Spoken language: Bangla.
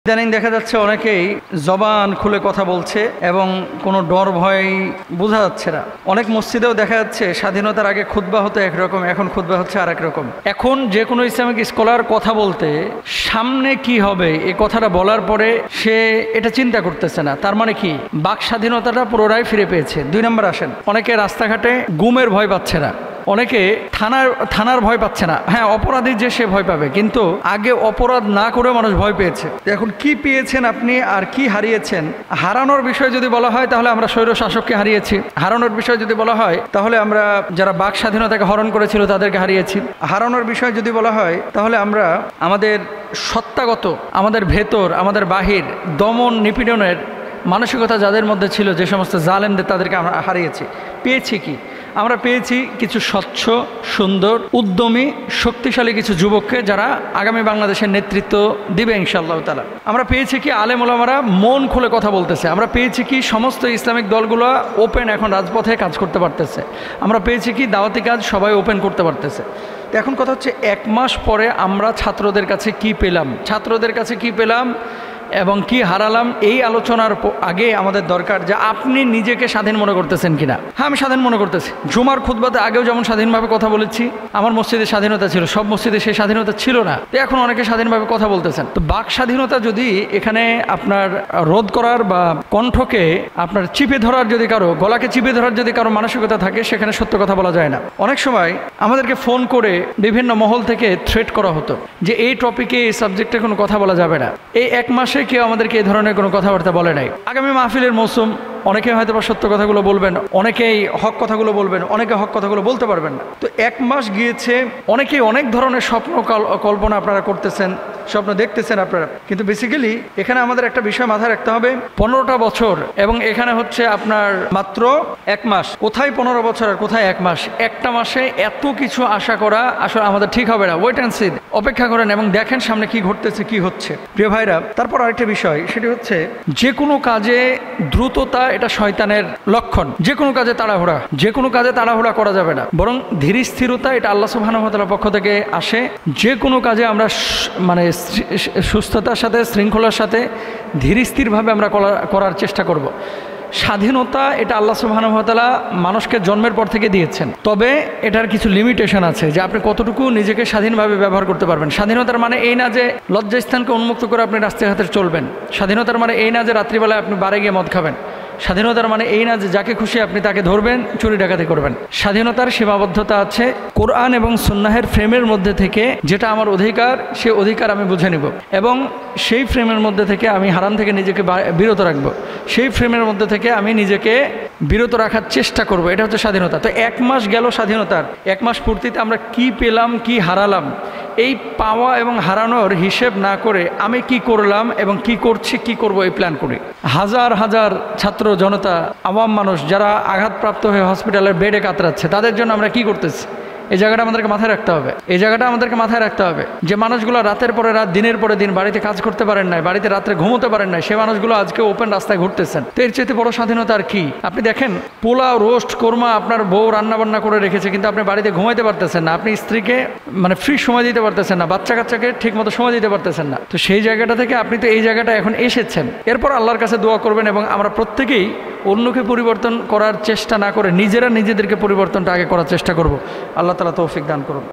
ইদানিং দেখা যাচ্ছে অনেকেই জবান খুলে কথা বলছে এবং কোনো ডর ভয় বোঝা যাচ্ছে না। অনেক মসজিদেও দেখা যাচ্ছে স্বাধীনতার আগে খুতবা হতো একরকম, এখন খুতবা হচ্ছে আরেক রকম। এখন যে কোনো ইসলামিক স্কলার কথা বলতে সামনে কি হবে এই কথাটা বলার পরে সে এটা চিন্তা করতেছে না। তার মানে কি বাক স্বাধীনতাটা পুরোটাই ফিরে পেয়েছে। 2 নম্বর আসেন, অনেকে রাস্তাঘাটে গুমের ভয় পাচ্ছে না, অনেকে থানার ভয় পাচ্ছে না। হ্যাঁ, অপরাধী যে সে ভয় পাবে, কিন্তু আগে অপরাধ না করে মানুষ ভয় পেয়েছে। এখন কি পেয়েছেন আপনি আর কি হারিয়েছেন? হারানোর বিষয় যদি বলা হয় তাহলে আমরা স্বৈর শাসককে হারিয়েছি। হারানোর বিষয় যদি বলা হয় তাহলে আমরা যারা বাক স্বাধীনতাকে হরণ করেছিল তাদেরকে হারিয়েছি। হারানোর বিষয় যদি বলা হয় তাহলে আমরা আমাদের সত্তাগত, আমাদের ভেতর, আমাদের বাহির দমন নিপীড়নের মানসিকতা যাদের মধ্যে ছিল, যে সমস্ত জালেমদের, তাদেরকে আমরা হারিয়েছি। পেয়েছি কি? আমরা পেয়েছি কিছু স্বচ্ছ, সুন্দর, উদ্যমী, শক্তিশালী কিছু যুবককে যারা আগামী বাংলাদেশের নেতৃত্ব দিবে ইনশাআল্লাহ তাআলা। আমরা পেয়েছি কি আলেম ওলামারা মন খুলে কথা বলতেছে। আমরা পেয়েছি কি সমস্ত ইসলামিক দলগুলো ওপেন এখন রাজপথে কাজ করতে পারতেছে। আমরা পেয়েছি কি দাওয়াতি কাজ সবাই ওপেন করতে পারতেছে। তো এখন কথা হচ্ছে 1 মাস পরে আমরা ছাত্রদের কাছে কি পেলাম, ছাত্রদের কাছে কি পেলাম এবং কি হারালাম, এই আলোচনার আগে আমাদের দরকার যে আপনি নিজেকে স্বাধীন মনে করতেছেন কিনা। হ্যাঁ, আমি স্বাধীন মনে করতেছি। জুমার খুতবাতে আগেও যেমন স্বাধীনভাবে কথা বলেছি, আমার মসজিদে স্বাধীনতা ছিল, সব মসজিদে সেই স্বাধীনতা ছিল না। তো এখন অনেকে স্বাধীনভাবে কথা বলতেছেন। তো বাক স্বাধীনতা যদি এখানে আপনার রোধ করার বা কণ্ঠকে আপনার চিপে ধরার, যদি কারো গলাকে চিপে ধরার যদি কারো মানসিকতা থাকে, সেখানে সত্য কথা বলা যায় না। অনেক সময় আমাদেরকে ফোন করে বিভিন্ন মহল থেকে থ্রেট করা হতো যে এই টপিকে, এই সাবজেক্টে কোনো কথা বলা যাবে না। এই 1 মাসে কেউ আমাদেরকে এই ধরনের কোনো কথাবার্তা বলে নাই। আগামী মাহফিলের মৌসুম, অনেকে হয়তো বা সত্য কথাগুলো বলবেন, অনেকেই হক কথাগুলো বলবেন, অনেকে হক কথাগুলো বলতে পারবেন না। তো 1 মাস গিয়েছে, অনেকেই অনেক ধরনের স্বপ্ন কল্পনা আপনারা করতেছেন, স্বপ্ন দেখতেছেন আপনারা, কিন্তু বেসিক্যালি এখানে আমাদের একটা বিষয় মাথায় রাখতে হবে। 15টা বছর এবং এখানে হচ্ছে আপনার মাত্র 1 মাস। কোথায় 15 বছর আর কোথায় 1 মাস? একটা মাসে এত কিছু আশা করা আসলে আমাদের ঠিক হবে না। ওয়েট অ্যান্ড সি, অপেক্ষা করেন এবং দেখেন সামনে কি ঘটতেছে, কি হচ্ছে। প্রিয় ভাইরা, তারপর আরেকটা বিষয়, সেটি হচ্ছে যে কোনো কাজে দ্রুততা এটা শয়তানের লক্ষণ। যে কোনো কাজে তাড়াহুড়া করা যাবে না, বরং ধীর স্থিরতা এটা আল্লাহ সুবহানাহু ওয়া তাআলার পক্ষ থেকে আসে। যে কোনো কাজে আমরা মানে সুস্থতার সাথে, শৃঙ্খলার সাথে, ধীর স্থিরভাবে আমরা করার চেষ্টা করব। স্বাধীনতা এটা আল্লাহ সুবহানাহু ওয়া তাআলা মানুষকে জন্মের পর থেকে দিয়েছেন, তবে এটার কিছু লিমিটেশন আছে যে আপনি কতটুকু নিজেকে স্বাধীনভাবে ব্যবহার করতে পারবেন। স্বাধীনতার মানে এই না যে লজ্জাস্থানকে উন্মুক্ত করে আপনি রাস্তাঘাটে চলবেন। স্বাধীনতার মানে এই না যে রাত্রিবেলায় আপনি বারে গিয়ে মদ খাবেন। স্বাধীনতার মানে এই না যে যাকে খুশি আপনি তাকে ধরবেন, চুরি ডাকাতি করবেন। স্বাধীনতার সীমাবদ্ধতা আছে। কোরআন এবং সুন্নাহের ফ্রেমের মধ্যে থেকে যেটা আমার অধিকার, সে অধিকার আমি বুঝে নিব এবং সেই ফ্রেমের মধ্যে থেকে আমি হারাম থেকে নিজেকে বিরত রাখবো। সেই ফ্রেমের মধ্যে থেকে আমি নিজেকে বিরত রাখার চেষ্টা করব। এটা হচ্ছে স্বাধীনতা। তো 1 মাস গেল স্বাধীনতার, 1 মাস পূর্তিতে আমরা কি পেলাম, কি হারালাম, এই পাওয়া এবং হারানোর হিসেব না করে আমি কি করলাম এবং কি করছি, কি করব, এই প্ল্যান করি। হাজার হাজার ছাত্র জনতা, আওয়াম মানুষ যারা আঘাতপ্রাপ্ত হয়ে হসপিটালের বেডে কাতরাচ্ছে, তাদের জন্য আমরা কি করতেছি, এই জায়গাটা আমাদেরকে মাথায় রাখতে হবে। এই জায়গাটা আমাদেরকে মাথায় রাখতে হবে যে মানুষগুলো রাতের পরে রাত, দিনের পরে দিন বাড়িতে কাজ করতে পারেন নাই, বাড়িতে রাত্রে ঘুমোতে পারেন নাই, সে মানুষগুলো আজকে ওপেন রাস্তায় ঘুরতেছেন। তো এর চেয়ে বড় স্বাধীনতা আর কি? আপনি দেখেন, পোলাও, রোস্ট, কোরমা আপনার বউ রান্নাবান্না করে রেখেছে, কিন্তু আপনি বাড়িতে ঘুমাইতে পারতেছেন না, আপনি স্ত্রীকে মানে ফ্রি সময় দিতে পারতেছেন না, বাচ্চা কাচ্চাকে ঠিক মতো সময় দিতে পারতেছেন না। তো সেই জায়গাটা থেকে আপনি তো এই জায়গাটা এখন এসেছেন। এরপর আল্লাহর কাছে দোয়া করবেন এবং আমরা প্রত্যেকেই অন্যকে পরিবর্তন করার চেষ্টা না করে নিজেরা নিজেদেরকে পরিবর্তনটা আগে করার চেষ্টা করব। আল্লাহ তাআলা তৌফিক দান করুন।